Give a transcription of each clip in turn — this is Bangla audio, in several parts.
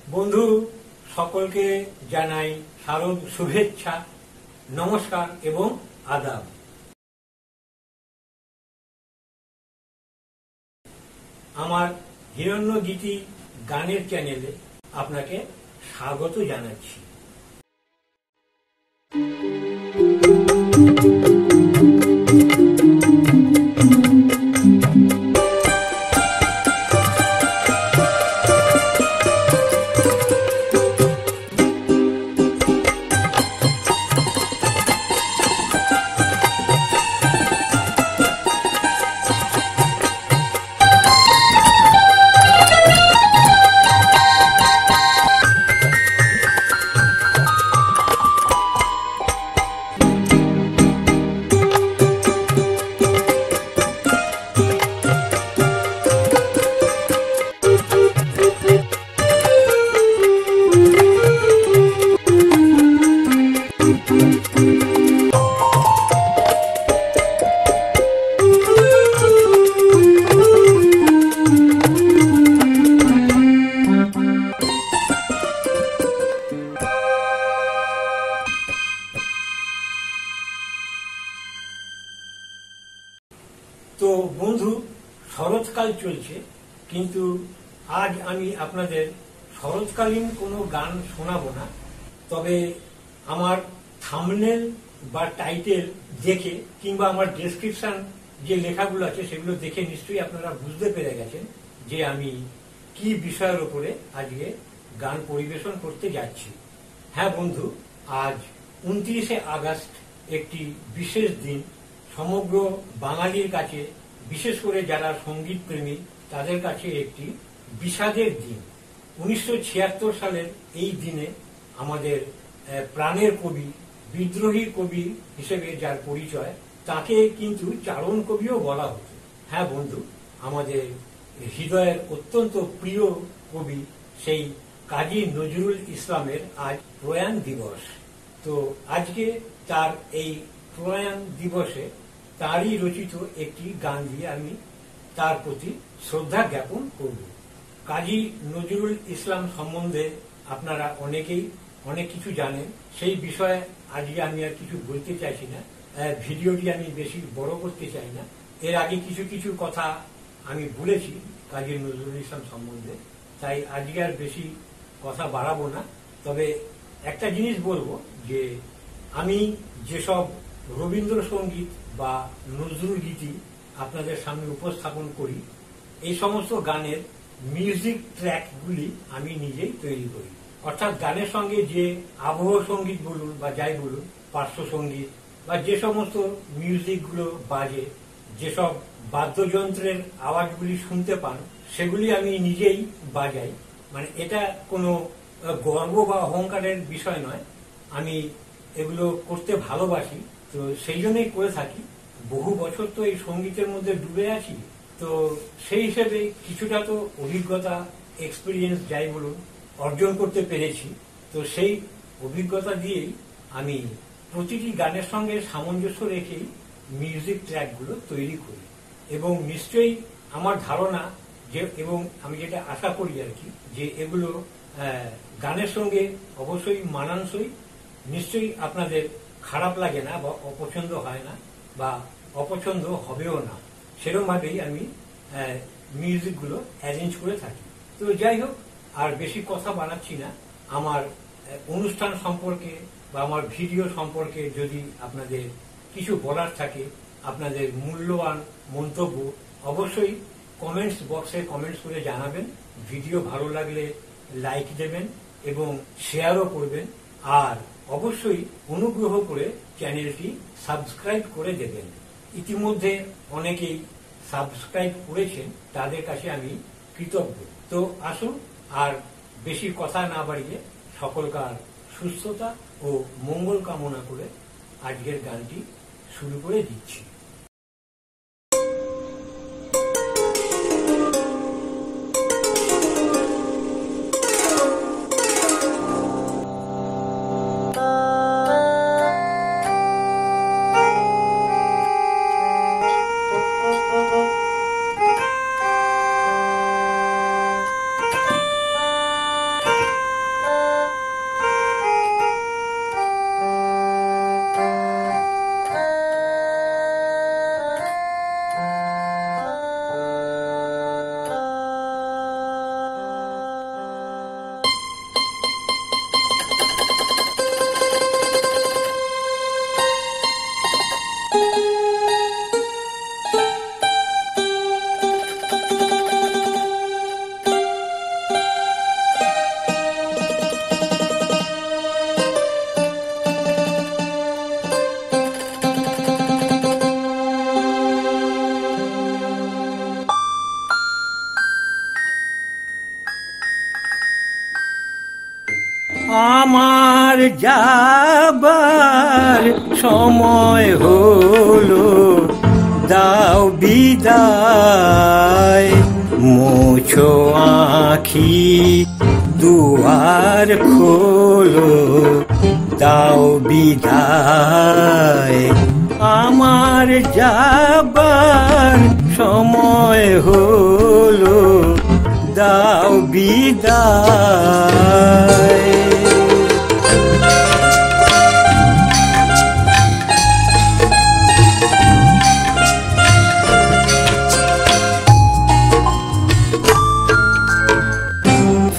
বন্ধু সকলকে জানাই শারদ শুভেচ্ছা, নমস্কার এবং আদাব। আমার হিরণ্যগীতি গানের চ্যানেলে আপনাকে স্বাগত জানাচ্ছি। তো বন্ধু, শরৎকাল চলছে, কিন্তু আজ আমি আপনাদের শরৎকালীন কোনো গান শোনাবো না। তবে আমার থাম্বনেল বা টাইটেল দেখে কিংবা আমার ডেসক্রিপশন যে লেখাগুলো আছে সেগুলো দেখে নিশ্চয়ই আপনারা বুঝতে পেরে গেছেন যে আমি কি বিষয়ের উপরে আজকে গান পরিবেশন করতে যাচ্ছি। হ্যাঁ বন্ধু, আজ 29শে আগস্ট একটি বিশেষ দিন। সমগ্র বাঙালির কাছে, বিশেষ করে যারা সঙ্গীত প্রেমী তাদের কাছে একটি বিষাদের দিন। 1976 সালের এই দিনে আমাদের প্রাণের কবি, বিদ্রোহী কবি হিসেবে যার পরিচয়, তাকে কিন্তু চারণ কবিও বলা হতো। হ্যাঁ বন্ধু, আমাদের হৃদয়ের অত্যন্ত প্রিয় কবি সেই কাজী নজরুল ইসলামের আজ প্রয়াণ দিবস। তো আজকে তার এই প্রয়াণ দিবসে তারই রচিত একটি গান দিয়ে আমি তার প্রতি শ্রদ্ধা জ্ঞাপন করব। কাজী নজরুল ইসলাম সম্বন্ধে আপনারা অনেকেই অনেক কিছু জানেন, সেই বিষয়ে আজকে আমি আর কিছু বলতে চাইছি না। ভিডিওটি আমি বেশি বড় করতে চাই না। এর আগে কিছু কিছু কথা আমি বলেছি কাজী নজরুল ইসলাম সম্বন্ধে, তাই আজকে আর বেশি কথা বাড়াবো না। তবে একটা জিনিস বলবো যে আমি যেসব রবীন্দ্রসঙ্গীত বা নজরুল গীতি আপনাদের সামনে উপস্থাপন করি, এই সমস্ত গানের মিউজিক ট্র্যাকগুলি আমি নিজেই তৈরি করি। অর্থাৎ গানের সঙ্গে যে আবহ সঙ্গীত বলুন বা যাই বলুন, পার্শ্ব সঙ্গীত বা যে সমস্ত মিউজিকগুলো বাজে, যেসব বাদ্যযন্ত্রের আওয়াজগুলি শুনতে পান, সেগুলি আমি নিজেই বাজাই। মানে এটা কোনো গর্ব বা অহংকারের বিষয় নয়, আমি এগুলো করতে ভালোবাসি, তো সেই জন্যই করে থাকি। বহু বছর তো এই সঙ্গীতের মধ্যে ডুবে আছি, তো সেই হিসেবে কিছুটা তো অভিজ্ঞতা, এক্সপিরিয়েন্স যাই বলুন, অর্জন করতে পেরেছি। তো সেই অভিজ্ঞতা দিয়েই আমি প্রতিটি গানের সঙ্গে সামঞ্জস্য রেখেই মিউজিক ট্র্যাকগুলো তৈরি করি। এবং নিশ্চয়ই আমার ধারণা যে, এবং আমি যেটা আশা করি আর কি, যে এগুলো গানের সঙ্গে অবশ্যই মানানসই, নিশ্চয়ই আপনাদের খারাপ লাগে না বা অপছন্দ হয় না বা অপছন্দ হবেও না। সেরকম ভাবেই আমি মিউজিকগুলো অ্যারেঞ্জ করে থাকি। তো যাই হোক, আর বেশি কথা বানাচ্ছি না। আমার অনুষ্ঠান সম্পর্কে বা আমার ভিডিও সম্পর্কে যদি আপনাদের কিছু বলার থাকে, আপনাদের মূল্যবান মন্তব্য অবশ্যই কমেন্টস বক্সে কমেন্টস করে জানাবেন। ভিডিও ভালো লাগলে লাইক দেবেন এবং শেয়ারও করবেন। আর অবশ্যই অনুগ্রহ করে চ্যানেলটি সাবস্ক্রাইব করে দেবেন। ইতিমধ্যে অনেকেই সাবস্ক্রাইব করেছেন, তাদের কাছে আমি কৃতজ্ঞ। তো আসুন, আর বেশি কথা না বাড়িয়ে সকলকার সুস্থতা ও মঙ্গল কামনা করে আজকের গানটি শুরু করে দিচ্ছি। আমার যাবার সময় হলো, দাও বিদায়। মুছো আঁখি দুয়ার খোলো, দাও বিদায়। আমার যাবার সময় হলো, দাও বিদায়।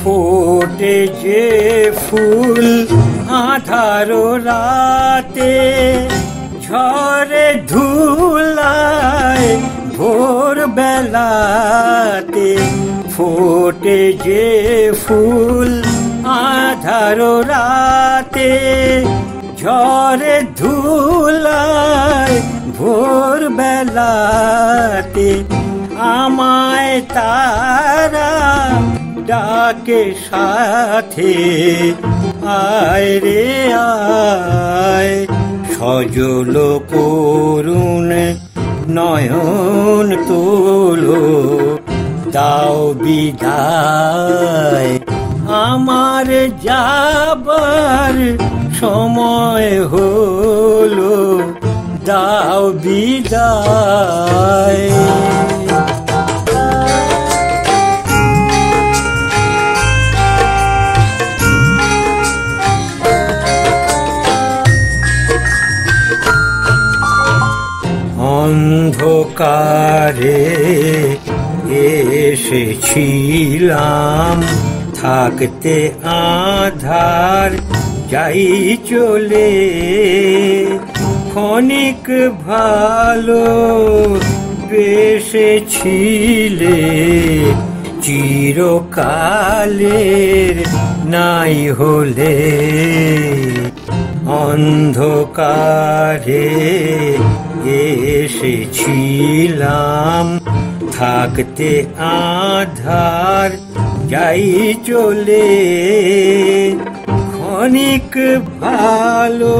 ফোটে যে ফুল আঁধার রাতে, ঝড়ে ধুলায় ভোর বেলাতে। ফোটে যে ফুল আঁধার রাতে, ঝড়ে ধুলায় ভোর বেলাতে। আমায় তারা ডাকে সাথে, আয় রে আয়। সজল করুণ নয়ন তোলো, দাও বিদায়। আমার যাবার সময় হলো, দাও বিদায়। অন্ধকারে এসেছিলাম, থাকতে আধার যাই চলে। ক্ষণিক ভালো বেসেছিলে, চিরকালের নাই হলে। অন্ধকারে এসেছিলাম, থাকতে আধার যাই চলে। ক্ষণিক ভালো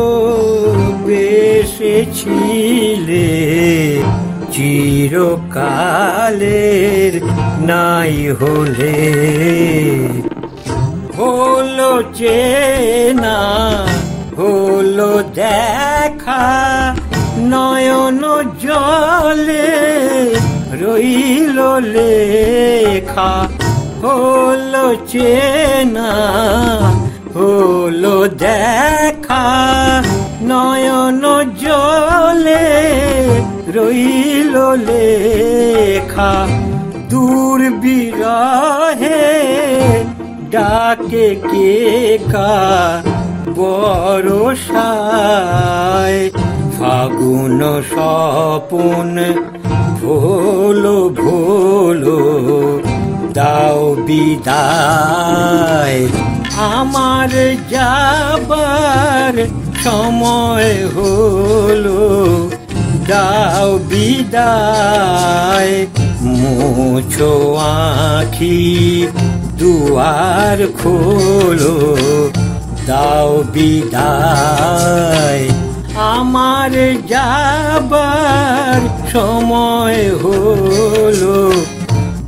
বেসেছিলে, চিরকালের নাই হলে। হলো চেনা হলো দেখা, নয়ন জলে রইল লেখা। হলো চেনা হলো দেখা, নয়ন জলে রইল লেখা। দূর বিরহে ডাকে কে কা বরষায়। ফাগুন স্বপন ভোলো ভোলো, দাও বিদায়। আমার যাবার সময় হলো, দাও বিদায়। মুছো আঁখি দুয়ার খোলো, দাও বিদায়। আমার যাবার সময় হলো,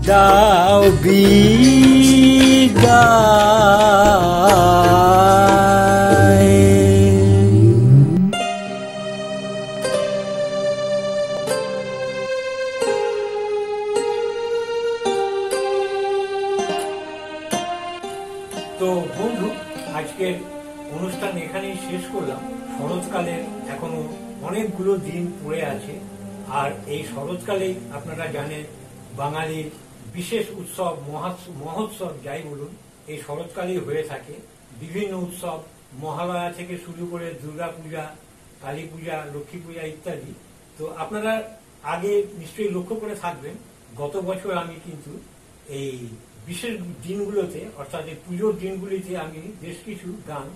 দাও বিদায়। তো বন্ধু, আজকের অনুষ্ঠান এখানেই শেষ করলাম। শরৎকালের এখনো অনেকগুলো দিন পড়ে আছে, আর এই শরৎকালে আপনারা জানেন বাঙালির বিশেষ উৎসব মহোৎসব যাই বলুন, এই শরৎকালেই হয়ে থাকে। বিভিন্ন উৎসব মহালয়া থেকে শুরু করে দুর্গা পূজা, কালী পূজা, লক্ষ্মী পূজা ইত্যাদি। তো আপনারা আগে নিশ্চয়ই লক্ষ্য করে থাকবেন, গত বছর আমি কিন্তু এই বিশেষ দিনগুলোতে, অর্থাৎ এই পুজোর দিনগুলিতে আমি বেশ কিছু গান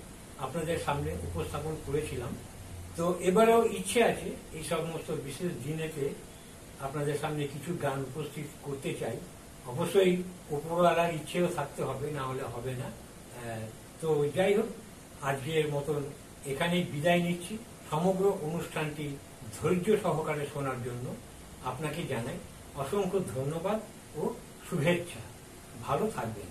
আপনাদের সামনে উপস্থাপন করেছিলাম। তো এবারেও ইচ্ছে আছে এই সমস্ত বিশেষ দিনেতে আপনাদের সামনে কিছু গান উপস্থিত করতে চাই। অবশ্যই উপরওয়ালার ইচ্ছেও থাকতে হবে, না হলে হবে না। তো যাই হোক, আজকের মতন এখানেই বিদায় নিচ্ছি। সমগ্র অনুষ্ঠানটি ধৈর্য সহকারে শোনার জন্য আপনাকে জানাই অসংখ্য ধন্যবাদ ও শুভেচ্ছা। ভালো থাকবেন।